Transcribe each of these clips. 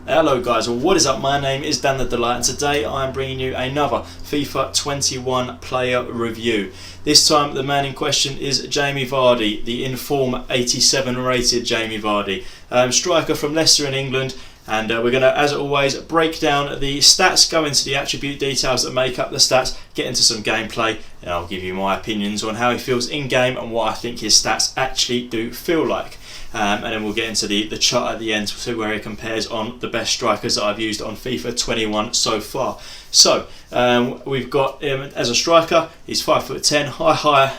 Hello guys, well, what is up? My name is Dan the Delight and today I am bringing you another FIFA 21 player review. This time the man in question is Totw Vardy, the in-form 87 rated Totw Vardy, striker from Leicester in England. And we're going to, as always, break down the stats, go into the attribute details that make up the stats, get into some gameplay, and I'll give you my opinions on how he feels in-game and what I think his stats actually do feel like. And then we'll get into the chart at the end to see where he compares on the best strikers that I've used on FIFA 21 so far. So we've got him as a striker. He's 5'10", high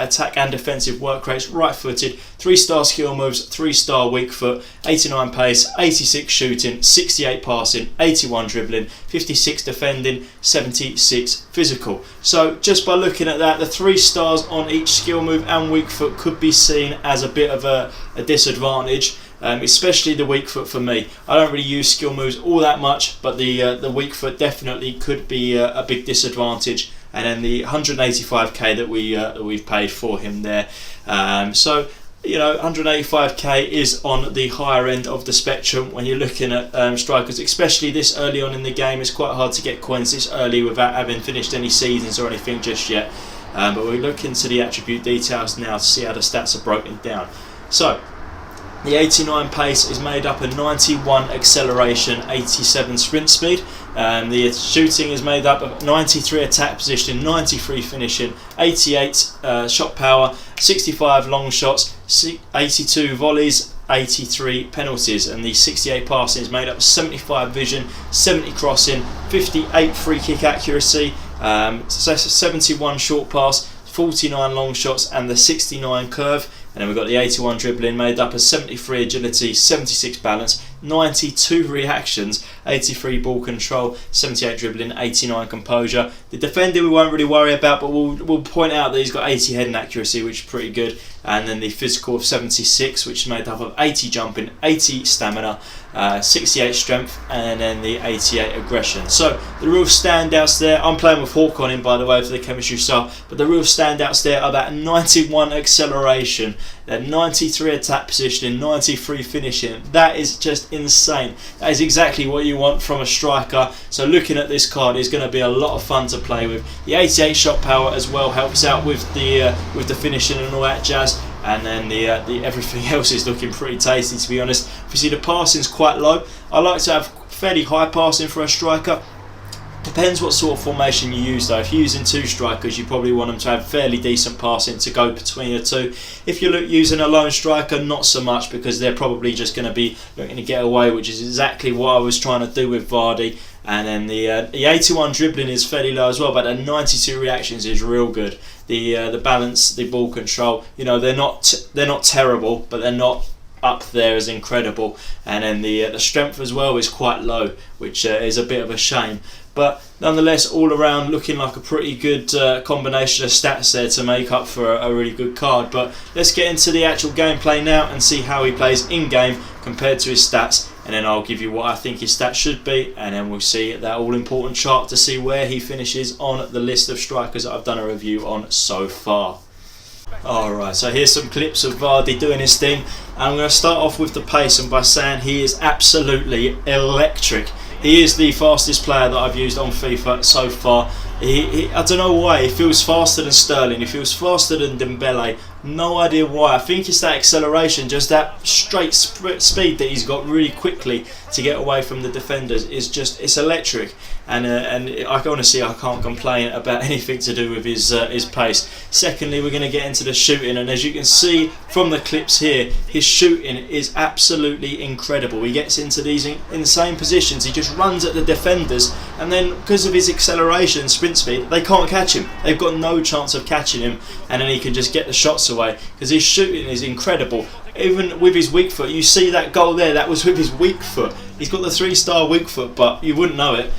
attack and defensive work rates, right-footed, 3-star skill moves, 3-star weak foot, 89 pace, 86 shooting, 68 passing, 81 dribbling, 56 defending, 76 physical. So just by looking at that, the 3 stars on each skill move and weak foot could be seen as a bit of a disadvantage. Especially the weak foot for me. I don't really use skill moves all that much, but the weak foot definitely could be a big disadvantage. And then the 185k that we've paid for him there. So you know, 185k is on the higher end of the spectrum when you're looking at strikers, especially this early on in the game. It's quite hard to get coins this early without having finished any seasons or anything just yet. But we'll look into the attribute details now to see how the stats are broken down. So the 89 pace is made up of 91 acceleration, 87 sprint speed. The shooting is made up of 93 attack positioning, 93 finishing, 88 shot power, 65 long shots, 82 volleys, 83 penalties, and the 68 passing is made up of 75 vision, 70 crossing, 58 free kick accuracy, 71 short pass, 49 long shots, and the 69 curve. And then we've got the 81 dribbling made up of 73 agility, 76 balance, 92 reactions, 83 ball control, 78 dribbling, 89 composure. The defending we won't really worry about, but we'll point out that he's got 80 heading accuracy, which is pretty good. And then the physical of 76, which is made up of 80 jumping, 80 stamina, 68 strength, and then the 88 aggression. So the real standouts there, I'm playing with Hawk on him by the way for the chemistry stuff, but the real standouts there are that 91 acceleration, that 93 attack positioning, 93 finishing. That is just insane. That is exactly what you want from a striker. So looking at this card is going to be a lot of fun to play with. The 88 shot power as well helps out with the finishing and all that jazz. And then the everything else is looking pretty tasty, to be honest. If you see, the passing's quite low. I like to have fairly high passing for a striker. Depends what sort of formation you use though. If you're using 2 strikers, you probably want them to have fairly decent passing to go between the 2. If you're using a lone striker, not so much, because they're probably just going to be looking to get away, which is exactly what I was trying to do with Vardy. And then the 81 dribbling is fairly low as well, but the 92 reactions is real good. The balance, the ball control, you know, they're not terrible, but they're not up there as incredible. And then the strength as well is quite low, which is a bit of a shame. But nonetheless, all around looking like a pretty good combination of stats there to make up for a really good card. But let's get into the actual gameplay now and see how he plays in-game compared to his stats. And then I'll give you what I think his stats should be. And then we'll see that all-important chart to see where he finishes on the list of strikers that I've done a review on so far. Alright, so here's some clips of Vardy doing his thing. I'm going to start off with the pace, and by saying he is absolutely electric. He is the fastest player that I've used on FIFA so far. I don't know why, he feels faster than Sterling, he feels faster than Dembele. No idea why. I think it's that acceleration, just that straight speed that he's got really quickly to get away from the defenders. It's electric, and honestly I can't complain about anything to do with his pace. Secondly, we're going to get into the shooting, and as you can see from the clips here, his shooting is absolutely incredible. He gets into these insane positions, he just runs at the defenders, and then because of his acceleration and sprint speed, they can't catch him. They've got no chance of catching him, and then he can just get the shots away because his shooting is incredible. Even with his weak foot, you see that goal there, that was with his weak foot. He's got the 3-star weak foot, but you wouldn't know it.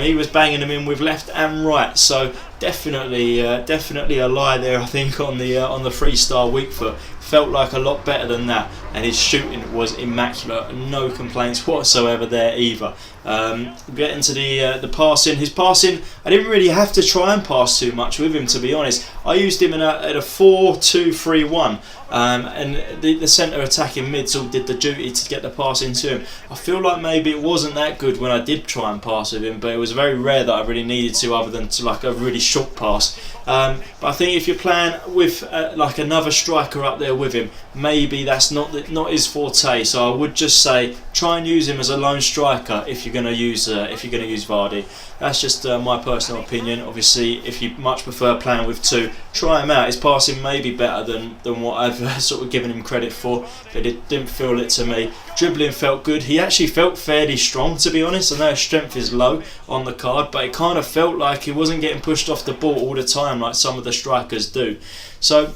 He was banging them in with left and right, so definitely a lie there, I think, on the 3-star weak foot. felt like a lot better than that, and his shooting was immaculate, no complaints whatsoever there either. Getting to the passing, his passing, I didn't really have to try and pass too much with him, to be honest. I used him at a 4-2-3-1, and the centre attacking mids all did the duty to get the pass into him. I feel like maybe it wasn't that good when I did try and pass with him, but it was very rare that I really needed to, other than to like a really short pass. But I think if you're playing with like another striker up there with him, maybe that's not his forte. So I would just say try and use him as a lone striker if you're going to use Vardy. That's just my personal opinion. Obviously, if you much prefer playing with two, try him out. His passing may be better than what I've sort of given him credit for, but it didn't feel it to me. Dribbling felt good. He actually felt fairly strong, to be honest. I know his strength is low on the card, but it kind of felt like he wasn't getting pushed off the ball all the time like some of the strikers do. So,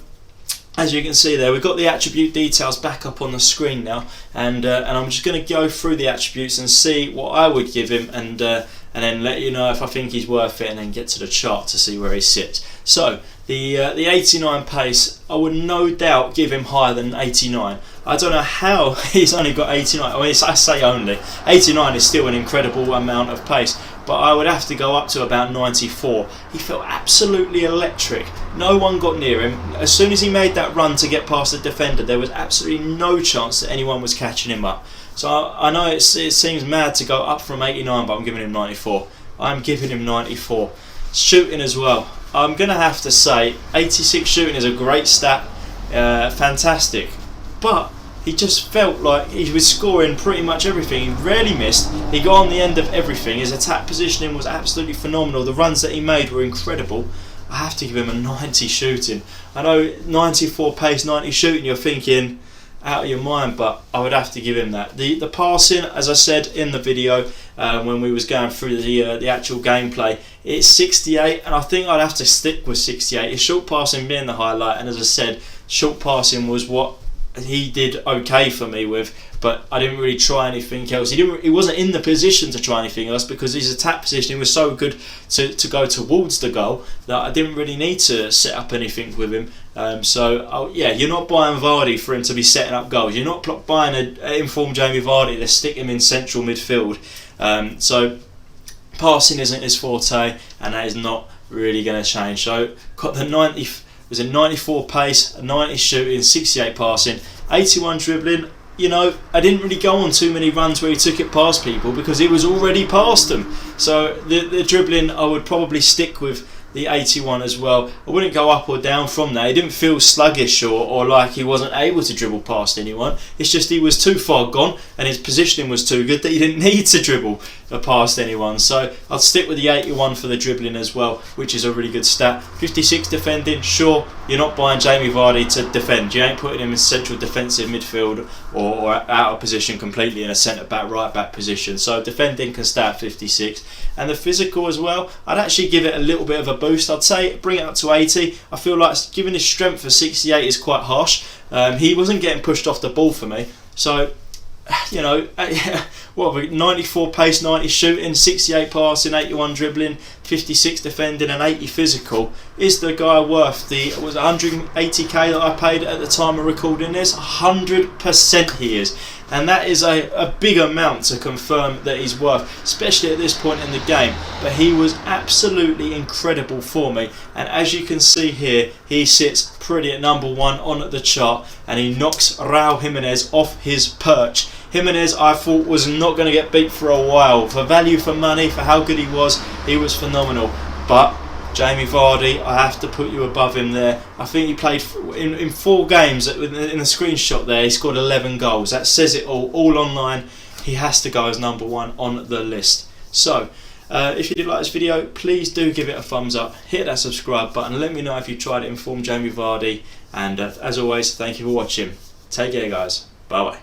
as you can see there, we've got the attribute details back up on the screen now, and I'm just going to go through the attributes and see what I would give him, and then let you know if I think he's worth it, and then get to the chart to see where he sits. So the 89 pace, I would no doubt give him higher than 89. I don't know how he's only got 89. I mean, I say only. 89 is still an incredible amount of pace, but I would have to go up to about 94. He felt absolutely electric. No one got near him. As soon as he made that run to get past the defender, there was absolutely no chance that anyone was catching him up. So I know it seems mad to go up from 89, but I'm giving him 94. I'm giving him 94. Shooting as well. I'm going to have to say 86 shooting is a great stat. Fantastic. But he just felt like he was scoring pretty much everything. He rarely missed. He got on the end of everything. His attack positioning was absolutely phenomenal. The runs that he made were incredible. I have to give him a 90 shooting. I know 94 pace, 90 shooting, you're thinking out of your mind, but I would have to give him that. The passing, as I said in the video when we was going through the actual gameplay, it's 68, and I think I'd have to stick with 68. His short passing being the highlight, and as I said, short passing was what he did okay for me with, but I didn't really try anything else. He wasn't in the position to try anything else because his attack positioning was so good to go towards the goal that I didn't really need to set up anything with him. Yeah, you're not buying Vardy for him to be setting up goals. You're not buying an informed Jamie Vardy to stick him in central midfield. So passing isn't his forte, and that is not really going to change. So got the 90. Was a 94 pace, a 90 shooting, 68 passing, 81 dribbling. You know, I didn't really go on too many runs where he took it past people because he was already past them. So the dribbling, I would probably stick with the 81 as well. I wouldn't go up or down from that. He didn't feel sluggish or like he wasn't able to dribble past anyone. It's just he was too far gone and his positioning was too good that he didn't need to dribble past anyone. So I'll stick with the 81 for the dribbling as well, which is a really good stat. 56 defending, sure, you're not buying Jamie Vardy to defend. You ain't putting him in central defensive midfield or out of position completely in a centre back, right back position. So defending can stay at 56. And the physical as well, I'd actually give it a little bit of a boost. I'd say bring it up to 80. I feel like giving his strength for 68 is quite harsh. He wasn't getting pushed off the ball for me. So, you know, 94 pace, 90 shooting, 68 passing, 81 dribbling, 56 defending and 80 physical. Is the guy worth it was 180k that I paid at the time of recording this? 100% he is. And that is a big amount to confirm that he's worth, especially at this point in the game. But he was absolutely incredible for me. And as you can see here, he sits pretty at number 1 on the chart, and he knocks Raul Jimenez off his perch. Jimenez, I thought, was not going to get beat for a while. For value for money, for how good he was phenomenal. But Jamie Vardy, I have to put you above him there. I think he played in 4 games. In the screenshot there, he scored 11 goals. That says it all online. He has to go as number 1 on the list. So, if you did like this video, please do give it a thumbs up. Hit that subscribe button. Let me know if you tried it, inform Jamie Vardy. And as always, thank you for watching. Take care, guys. Bye bye.